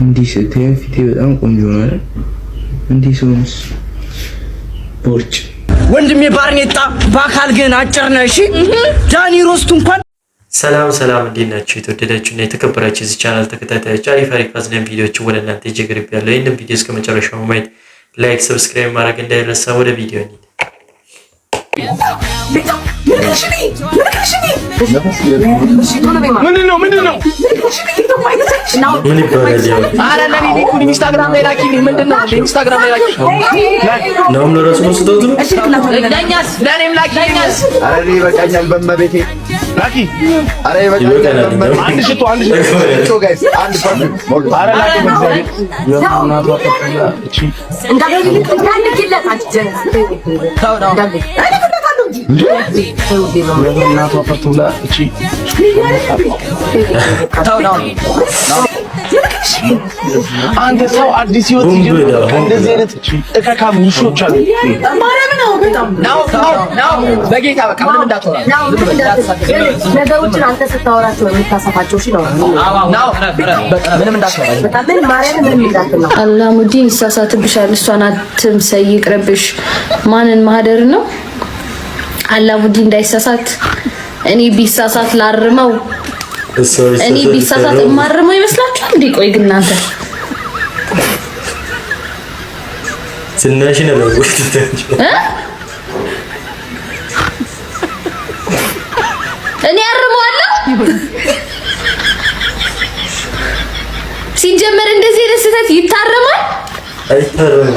እንዲህ ስትይ ፊቴ በጣም ቆንጆ ነው አይደል? እንዲህ ሰውስ ቦርጭ ወንድሜ ባርኔጣ በአካል ግን አጭር ነህ። እሺ ዳኒ ሮስቱ እንኳን ሰላም እንዴት ናችሁ? የተወደዳችሁና የተከበራችሁ እዚህ ቻናል ተከታታዮች አሪፍ አዝናኝ ቪዲዮዎችን ወደ እናንተ ይዤ ያለው ይሄንን ቪዲዮ እስከ መጨረሻው ማየት ላይክ፣ ሰብስክራይብ ማድረግ እንዳይረሳ። ወደ ቪዲዮ እንሂድ። ምንድነው? ምን ይባላል? ያው አረ ለኔ ዲኩ ኢንስታግራም ላይ ላኪልኝ። ምንድነው? ኢንስታግራም ላይ ላኪልኝ ነው ለራሱ ነው ስተውት ለኛስ ለኔም ላኪልኛስ። አረ ይበቃኛል በመቤቴ ላኪ። አረ ይበቃኛል። አንድ ሽቶ ጋይስ አንድ ፐርፊውም ሞል። አረ ላኪ መሰለኝ የናቷ ተፈላ እቺ እንዳገኝ ታንኪለት አትጀነስ ታውዳው እናቷ ፈቱላ እቺ ታውዳው አንተ ሰው አዲስ ህይወት ይጀምር። እንደዚህ አይነት እከካም ውሾች አሉ። ማርያም ነው በጣም ነው በጌታ በቃ ምንም እንዳትወራ ነገሮችን አንተ ስታወራቸው የምታሰፋቸው እሺ ነው። በቃ ምንም እንዳትወራ በጣም ማርያም ምንም እንዳትወራ። አላሙዲን ይሳሳትብሻል። እሷን አትምሰይ ይቅርብሽ። ማንን ማህደር ነው አላሙዲን እንዳይሳሳት። እኔ ቢሳሳት ላርመው እኔ ቢሳሳት ማርመው ይመስላችኋል እንዴ? ቆይ ግን እናንተ ስናሽ ነው ወጥተንሽ እኔ አርመዋለሁ። ሲጀመር እንደዚህ ደስተት ይታረማል አይታረም።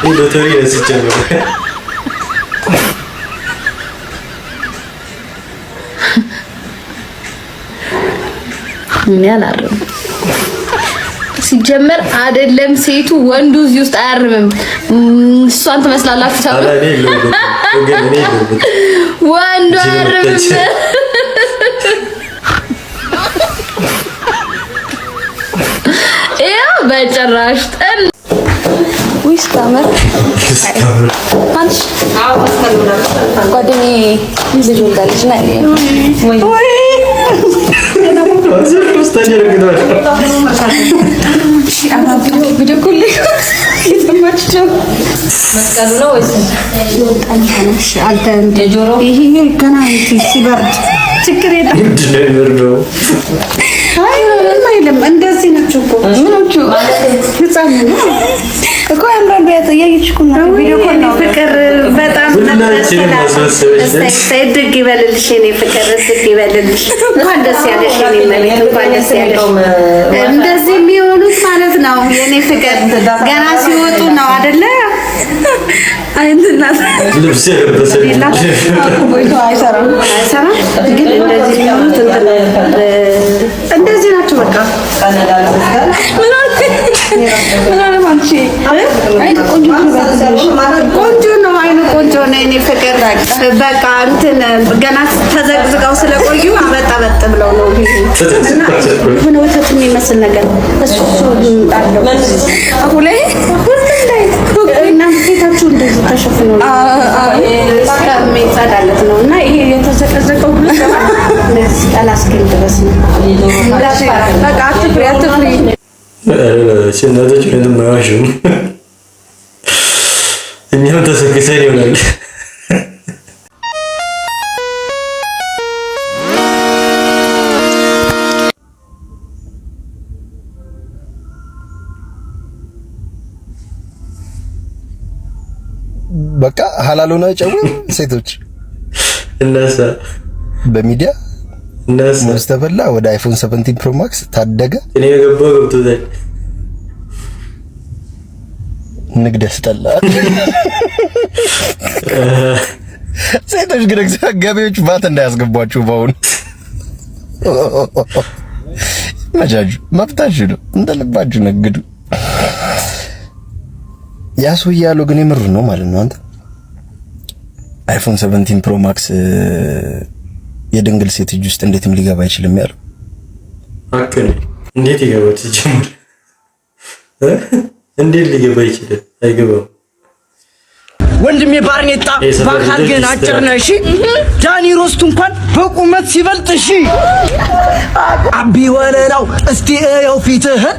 ይሄ ሎተሪ ነው ሲጀመር። ምን ያላርም ሲጀመር አይደለም ሴቱ ወንዱ እዚህ ውስጥ አያርምም። እሷን ትመስላላችሁ ሰው ወንዱ አያርምም። ያው በጭራሽ ጠን ወይስ ታመር አንቺ ጓደኛዬ ልጅ ወልዳለች ነው ወይ እንደዚህ ናቸው እኮ ምኖቹ ህፃን ነው እኮ ያምራል። ቪዲዮ ኮል ነው ፍቅር በጣም ሰይድግ ይበልልሽ የኔ ፍቅር ስድ ይበልልሽ። እንኳን ደስ ያለሽ የኔ ማለት እንኳን ደስ ያለሽ። እንደዚህ የሚሆኑት ማለት ነው የኔ ፍቅር ገና ሲወጡ ነው አይደለ? አይንትና ልብስ የለበሰ አይሰራም ግን እንደዚህ ናቸው በቃ ቆንጆ ነው። አይኑ ቆንጆ ነው የኔ ፍቅር በቃ እንትን ገና ተዘግዝቀው ስለቆዩ አበጣበጥ ብለው ነው ምን ወተት የሚመስል ነገር እሱ አለው አሁን ላይ እናንተ ፊታችሁ እንደዚህ ተሸፍኖ ነው የሚጸዳለት ነው እና ይሄ የተዘቀዘቀው ሁሉ አላስገኝ ድረስ ነው በቃ አትፍሪ እናቶች ምንም አይዋሹም። እኛም ተሰክሰን ይሆናል። በቃ ሐላል ሆነ ጨው ሴቶች እነሳ በሚዲያ ሙስተፈላ ወደ አይፎን 17 ፕሮ ማክስ ታደገ። እኔ ገብቶታል። ንግድ ያስጠላል። ሴቶች ግን ገቢዎች ባት እንዳያስገቧችሁ በአሁኑ መጃጁ መብታችሁ ነው፣ እንደልባችሁ ነግዱ። ያሱ ያለው ግን የምር ነው ማለት ነው። አንተ አይፎን 17 ፕሮ ማክስ የድንግል ሴት እጅ ውስጥ እንዴትም ሊገባ አይችልም ያለው አከለ እንዴት ይገባል? ሲጀምር እንዴት ሊገባ ይችላል? አይገባም። ወንድሜ ባርኔጣ ባካል ግን አጭር ነህ እሺ ዳኒ ሮስቱ እንኳን በቁመት ሲበልጥ እሺ አቢ ወለላው እስቲ እየው ፊትህን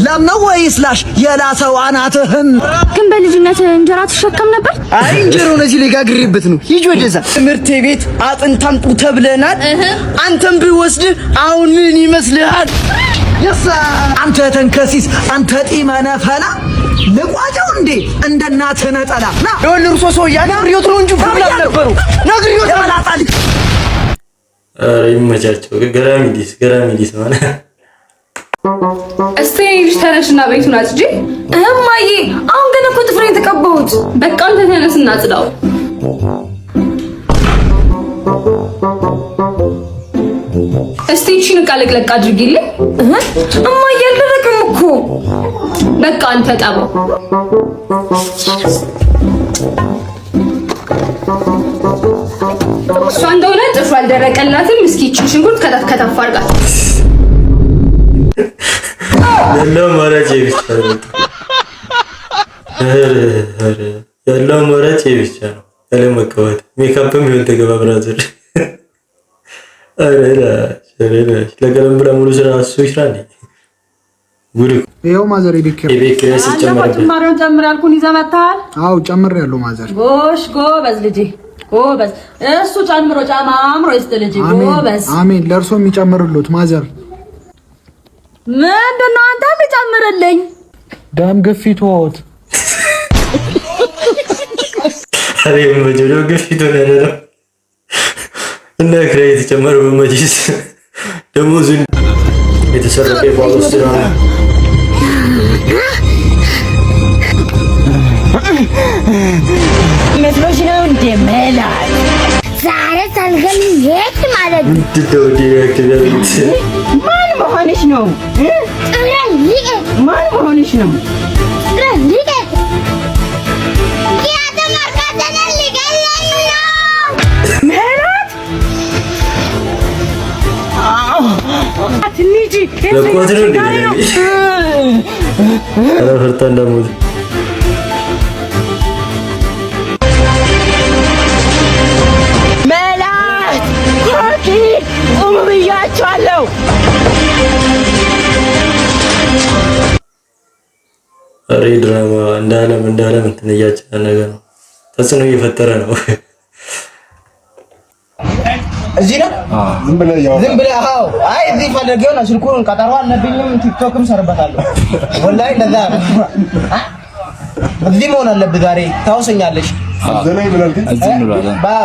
ለምነው ወይስ ላሽ የላሰው አናትህን ግን በልጅነት እንጀራ ተሸከም ነበር አይ እንጀራው ነዚህ ለጋግሪበት ነው ሂጅ ወደዛ ትምህርት ቤት አጥንታምጡ ተብለናል አንተም ቢወስድ አሁን ምን ይመስልሃል ያሳ አንተ ተንከሲስ አንተ ጢመነ ፈላ ለቋጫው እንዴ እንደናተ ነጠላ ና ወልርሶ ሰው ያናሪዮት ነው እንጂ ብላ ነበሩ ነግሪዮት አላጣል ይመቻቸው ገራሚ ዲስ ማለት እስቲ ተነሽና ቤቱን አጽጂ እማዬ አሁን ገና እኮ ጥፍሬን ተቀባሁት በቃ አንተ ተነስና አጽዳው እስቲ እቺን ቃለቅለቅ አድርጊልኝ እማዬ አልደረቅም እኮ በቃ አንተ ጠባው እሷ እንደሆነ ጥፍሩ አልደረቀላትም እስኪ እቺን ሽንኩርት ከተፍ አድርጋት ያለው ማራጭ ብቻ ነው ያለ መቀበል ሜካፕም ይሁን ተገባ ብራዘር አረላ ለቀለም ብላ ሙሉ ስራ እሱ ይስራል ጉድ ይሄው ማዘር የቤክሬስ ጨምራን ጨምራልኩን ይዘመታል አው ጨምሬያለሁ ማዘር ጎሽ ጎበዝ ልጅ ጎበዝ እሱ ጨምሮ ጨማምሮ ይስጥ ልጅ ጎበዝ አሜን ለርሶ የሚጨምርሉት ማዘር ምንድነው አንተ የሚጨምርልኝ ደም ግፊቶት አሬ መጆሎ ግፊቶ ነው እና ክሬት ጨምሮ በመጂስ ደሞዝ የተሰረቀ ጳውሎስ ነው መስሎሽ ነው እንደመላል ዛሬ ታልገኝ የት ማለት ትደውዲ ያክለብት ማን መሆንሽ ነው ማን መሆንሽ ነው አትኒጂ ለቆትሩ እንደዚህ አረፈርታ እንደሞት መላት ኮኪ ኡምብያቻለሁ አሬ ድራማ እንዳለም እንትን እያጨና ነገር ነው ተጽዕኖ እየፈጠረ ነው እዚህ ነው ዝም ብለህ አዎ አይ እዚህ ፈልጌው ነው ስልኩን ቀጠሮ አለብኝም ቲክቶክም ሰርበታለሁ ወላሂ ለዛ እዚህ መሆን አለብህ ዛሬ ታውሰኛለሽ ዘናይ ብላል ግን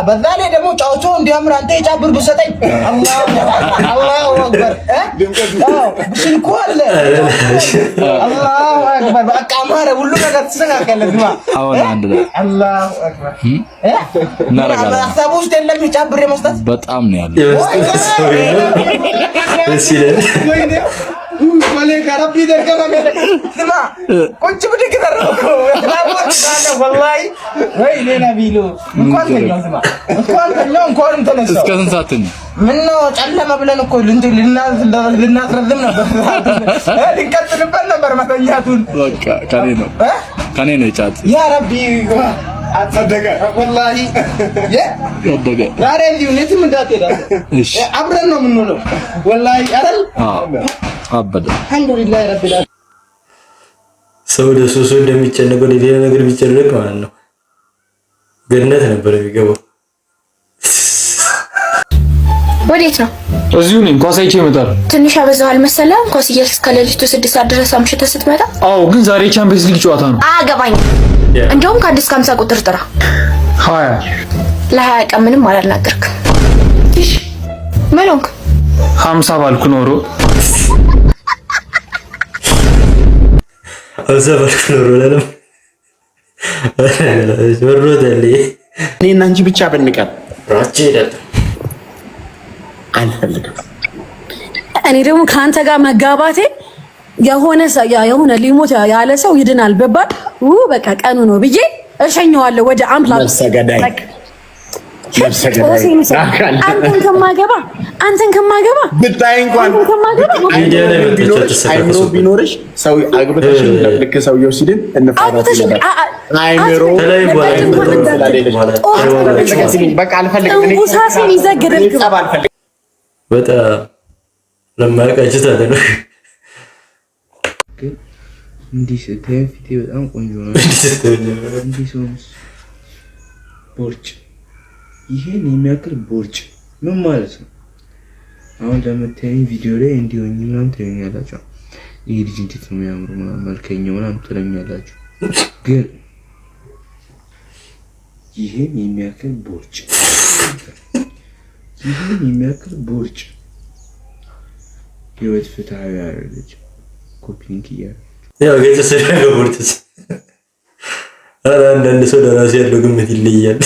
በዛ ላይ ደግሞ ጫውቶ እንዲያምር አንተ የጫብር ብሰጠኝ አላሁ አክበር ስልኩ አለ አላሁ አክበር በቃ ማረ ሁሉ ነገር ተስተካከለልማ አሁን አንድ ላይ አላሁ አክበር እናረጋለን ሀሳቡ ውስጥ የለም የጫብር መስጠት በጣም ነው ያለው ደስ ይላል ማለካ ረቢ ደርገማ ስማ ቁጭ ብድግ ተረኮ ያላወጣ ወላሂ ወይ ሌላ ቢሉ እንኳን ተኛው ስማ እንኳን ተነሳው እስከ ስንት ሰዓት ምን ነው ጨለማ ብለን እኮ ልናስረዝም ነበር ልንቀጥልበት ነበር መተኛቱን በቃ ከኔ ነው ጫት ያ ረቢ አጸደቀ ወላሂ ያደገ ዛሬ እንዲሁ የትም እንዳትሄድ እሺ አብረን ነው የምንውለው ወላሂ አይደል አበደ አልሐምዱሊላህ ረቢል ዓለሚን ሰው ለሶሶ እንደሚጨነቀው ሌላ ነገር ቢጨነቅ ማለት ነው ገነት ነበር የሚገባው ወዴት ነው እዚሁ ነኝ ኳስ አይቼ እመጣለሁ ትንሽ አበዛዋል መሰለህ ኳስ እያልክ እስከ ሌሊቱ 6 ሰዓት ድረስ አምሽተህ ስትመጣ አዎ ግን ዛሬ ቻምፒየንስ ሊግ ጨዋታ ነው አገባኝ እንደውም ከ1 እስከ 50 ቁጥር ጥራ 20 ለ20 ቀን ምንም አላናገርክም እሺ ምን ሆንክ 50 ባልኩ ኖሮ አዘባልኩ ኖሮ ለለም ወሮደልኝ እኔና አንቺ ብቻ በንቀር ራቼ ይላል አልፈልግም እኔ ደግሞ ካንተ ጋር መጋባቴ የሆነ ሊሞት ያለ ሰው ይድናል በባል በቃ ቀኑ ነው ብዬ እሸኘዋለሁ ወደ አምላክ ሰገዳይ አንተን ከማገባ ብታይ እንኳን አይምሮ ቢኖርሽ ሰው አግብተሽ ልክ ሰውየው ሲድን እንፋታት ይላል። አይምሮ በቃ አልፈልግም እንቁሳሲን ይዘግረል በጣም ለማያውቃችሁ ታዲያ ግን እንዲህ ስትይ ፊቴ በጣም ቆንጆ ነው። እንዲህ ሰውስ ቦርጭ ይሄን የሚያክል ቦርጭ ምን ማለት ነው? አሁን ለምታዩኝ ቪዲዮ ላይ እንዲሆኝ ምናምን ትለኛላችሁ። ይሄ ልጅ እንዴት ነው የሚያምሩ ምናምን መልከኛው ምናምን ትለኛላችሁ። ግን ይሄን የሚያክል ቦርጭ ህይወት ፍትሃዊ ያደረገች ኮፒንግ ያው ገጽ ቦርጭ አንዳንድ ሰው ለራሱ ያለው ግምት ይለያል።